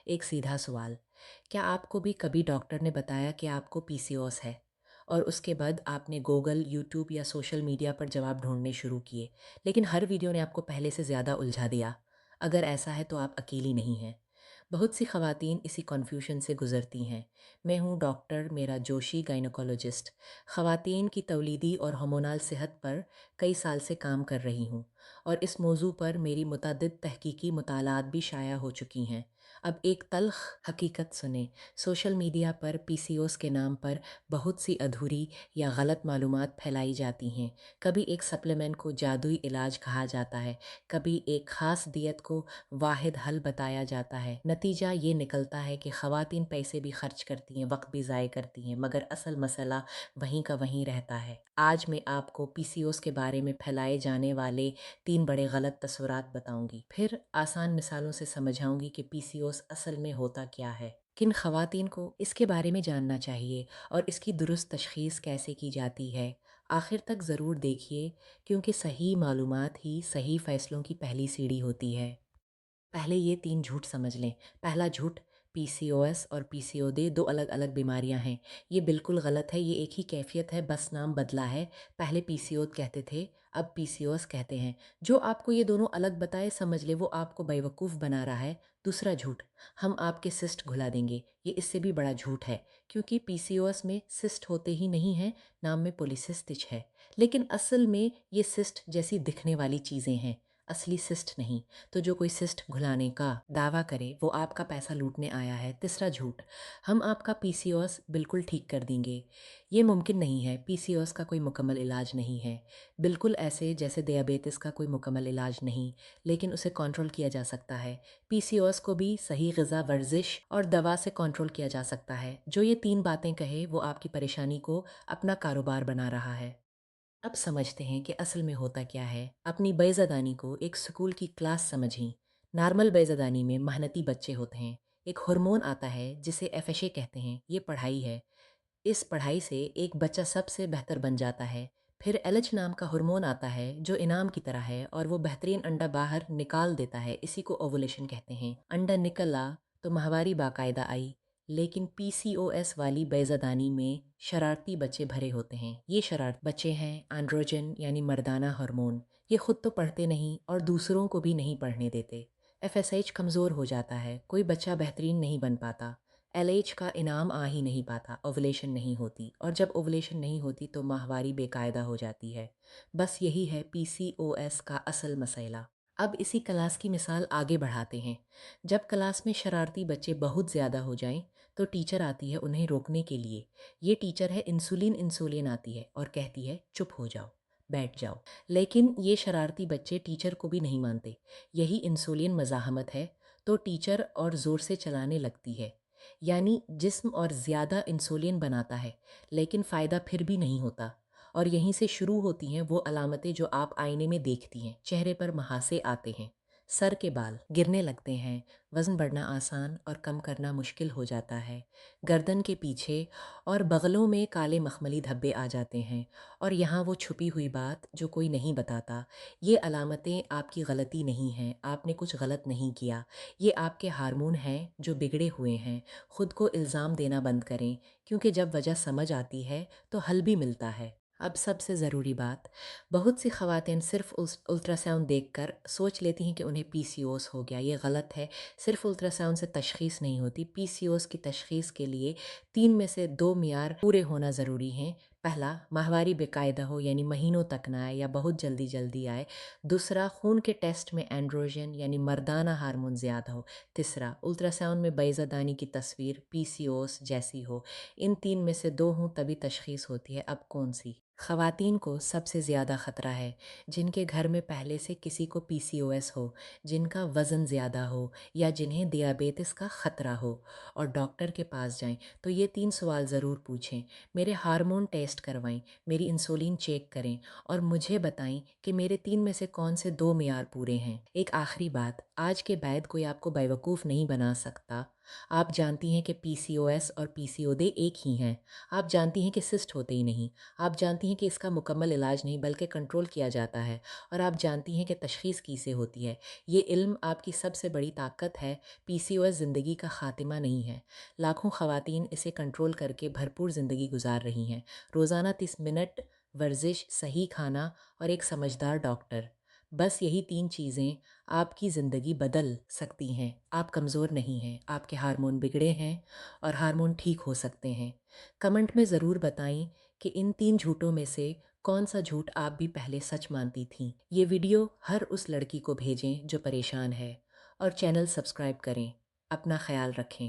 एक सीधा सवाल, क्या आपको भी कभी डॉक्टर ने बताया कि आपको पीसीओएस है और उसके बाद आपने गूगल, यूट्यूब या सोशल मीडिया पर जवाब ढूँढने शुरू किए, लेकिन हर वीडियो ने आपको पहले से ज़्यादा उलझा दिया? अगर ऐसा है तो आप अकेली नहीं हैं। बहुत सी ख़वातीन इसी कन्फ्यूजन से गुज़रती हैं। मैं हूँ डॉक्टर मेरा जोशी, गायनोकोलॉजिस्ट। ख़वातीन की तौलीदी और हार्मोनल सेहत पर कई साल से काम कर रही हूँ और इस मौजू पर मेरी मुतअद्दिद तहकीकी मुतालात भी शाया हो चुकी हैं। अब एक तल्ख़ हकीकत सुने, सोशल मीडिया पर पीसीओएस के नाम पर बहुत सी अधूरी या गलत मालूमात फैलाई जाती हैं। कभी एक सप्लीमेंट को जादुई इलाज कहा जाता है, कभी एक ख़ास दियत को वाहिद हल बताया जाता है। नतीजा ये निकलता है कि ख़वातीन पैसे भी खर्च करती हैं, वक्त भी ज़ाय करती हैं, मगर असल मसला वहीं का वहीं रहता है। आज मैं आपको पीसीओएस के बारे में फैलाए जाने वाले 3 बड़े गलत तस्वुरात बताऊंगी, फिर आसान मिसालों से समझाऊंगी कि पीसीओएस असल में होता क्या है, किन ख़वातीन को इसके बारे में जानना चाहिए और इसकी दुरुस्त तशख़ीस कैसे की जाती है। आखिर तक ज़रूर देखिए, क्योंकि सही मालूमात ही सही फ़ैसलों की पहली सीढ़ी होती है। पहले ये 3 झूठ समझ लें। पहला झूठ, पीसीओएस और पीसीओडी 2 अलग-अलग बीमारियां हैं। ये बिल्कुल गलत है, ये एक ही कैफ़ियत है, बस नाम बदला है। पहले पीसीओड कहते थे, अब पीसीओएस कहते हैं। जो आपको ये दोनों अलग बताए समझ ले वो आपको बेवकूफ़ बना रहा है। दूसरा झूठ, हम आपके सिस्ट घुला देंगे। ये इससे भी बड़ा झूठ है, क्योंकि पीसीओएस में सिस्ट होते ही नहीं हैं, नाम में पॉलीसिस्टिक है। लेकिन असल में ये सिस्ट जैसी दिखने वाली चीज़ें हैं, असली सिस्ट नहीं। तो जो कोई सिस्ट घुलाने का दावा करे वो आपका पैसा लूटने आया है। तीसरा झूठ, हम आपका पीसीओएस बिल्कुल ठीक कर देंगे। ये मुमकिन नहीं है, पीसीओएस का कोई मुकम्मल इलाज नहीं है। बिल्कुल ऐसे जैसे दियाबेटिस का कोई मुकम्मल इलाज नहीं, लेकिन उसे कंट्रोल किया जा सकता है। पीसीओएस को भी सही ग़िज़ा, वर्जिश और दवा से कंट्रोल किया जा सकता है। जो ये 3 बातें कहे वो आपकी परेशानी को अपना कारोबार बना रहा है। अब समझते हैं कि असल में होता क्या है। अपनी बेज़बानी को एक स्कूल की क्लास समझें। नॉर्मल बेज़बानी में मेहनती बच्चे होते हैं। एक हार्मोन आता है जिसे एफएसए कहते हैं, ये पढ़ाई है। इस पढ़ाई से एक बच्चा सबसे बेहतर बन जाता है। फिर एलएच नाम का हार्मोन आता है जो इनाम की तरह है और वो बेहतरीन अंडा बाहर निकाल देता है। इसी को ओवुलेशन कहते हैं। अंडा निकला तो माहवारी बाकायदा आई। लेकिन पीसीओएस वाली बेज़बानी में शरारती बच्चे भरे होते हैं। ये शरारत बच्चे हैं एंड्रोजन यानी मर्दाना हार्मोन। ये खुद तो पढ़ते नहीं और दूसरों को भी नहीं पढ़ने देते। एफएसएच कमज़ोर हो जाता है, कोई बच्चा बेहतरीन नहीं बन पाता। एलएच का इनाम आ ही नहीं पाता, ओवुलेशन नहीं होती, और जब ओवुलेशन नहीं होती तो माहवारी बेकायदा हो जाती है। बस यही है पीसीओएस का असल मसला। अब इसी क्लास की मिसाल आगे बढ़ाते हैं। जब क्लास में शरारती बच्चे बहुत ज़्यादा हो जाएं तो टीचर आती है उन्हें रोकने के लिए। ये टीचर है इंसुलिन। इंसुलिन आती है और कहती है चुप हो जाओ, बैठ जाओ। लेकिन ये शरारती बच्चे टीचर को भी नहीं मानते। यही इंसुलिन मज़ाहमत है, तो टीचर और ज़ोर से चलाने लगती है। यानी जिस्म और ज़्यादा इंसुलिन बनाता है, लेकिन फ़ायदा फिर भी नहीं होता। और यहीं से शुरू होती हैं वो अलामतें जो आप आईने में देखती हैं। चेहरे पर महासे आते हैं, सर के बाल गिरने लगते हैं, वज़न बढ़ना आसान और कम करना मुश्किल हो जाता है, गर्दन के पीछे और बगलों में काले मखमली धब्बे आ जाते हैं। और यहाँ वो छुपी हुई बात जो कोई नहीं बताता, ये अलामतें आपकी गलती नहीं हैं, आपने कुछ गलत नहीं किया। ये आपके हार्मोन हैं जो बिगड़े हुए हैं। खुद को इल्ज़ाम देना बंद करें, क्योंकि जब वजह समझ आती है तो हल भी मिलता है। अब सबसे ज़रूरी बात, बहुत सी ख़वातीन सिर्फ उस अल्ट्रासाउंड देखकर सोच लेती हैं कि उन्हें पीसीओएस हो गया। ये गलत है। सिर्फ अल्ट्रासाउंड से तशख़ीस नहीं होती। पीसीओएस की तशख़ीस के लिए 3 में से 2 मियार पूरे होना ज़रूरी हैं। पहला, माहवारी बेकायदा हो यानी महीनों तक ना आए या बहुत जल्दी जल्दी आए। दूसरा, खून के टेस्ट में एंड्रोजन यानी मर्दाना हार्मोन ज़्यादा हो। तीसरा, अल्ट्रासाउंड में बैज़ादानी की तस्वीर पीसीओएस जैसी हो। इन 3 में से 2 हों तभी तशख़ीस होती है। अब कौन सी? ख़वातीन को सबसे ज़्यादा ख़तरा है जिनके घर में पहले से किसी को पीसीओएस हो, जिनका वज़न ज़्यादा हो या जिन्हें दियाबेटिस का ख़तरा हो और डॉक्टर के पास जाएं तो ये 3 सवाल ज़रूर पूछें। मेरे हार्मोन टेस्ट करवाएं, मेरी इंसुलिन चेक करें और मुझे बताएं कि मेरे 3 में से कौन से 2 मियार पूरे हैं। एक आखिरी बात, आज के बाद कोई आपको बेवकूफ़ नहीं बना सकता। آپ جانتی ہیں کہ پی سی او ایس اور پی سی او ڈی ایک ہی ہیں۔ آپ جانتی ہیں کہ سسٹ ہوتے ہی نہیں۔ آپ جانتی ہیں کہ اس کا مکمل علاج نہیں بلکہ کنٹرول کیا جاتا ہے، اور آپ جانتی ہیں کہ تشخیص کیسے ہوتی ہے۔ یہ علم آپ کی سب سے بڑی طاقت ہے۔ پی سی او ایس زندگی کا خاتمہ نہیں ہے۔ لاکھوں خواتین اسے کنٹرول کر کے بھرپور زندگی گزار رہی ہیں۔ روزانہ 30 منٹ ورزش، صحیح کھانا اور ایک سمجھدار ڈاکٹر، بس یہی 3 چیزیں آپ کی زندگی بدل سکتی ہیں۔ آپ کمزور نہیں ہیں، آپ کے ہارمون بگڑے ہیں اور ہارمون ٹھیک ہو سکتے ہیں۔ کمنٹ میں ضرور بتائیں کہ ان 3 جھوٹوں میں سے کون سا جھوٹ آپ بھی پہلے سچ مانتی تھیں۔ یہ ویڈیو ہر اس لڑکی کو بھیجیں جو پریشان ہے، اور چینل سبسکرائب کریں۔ اپنا خیال رکھیں۔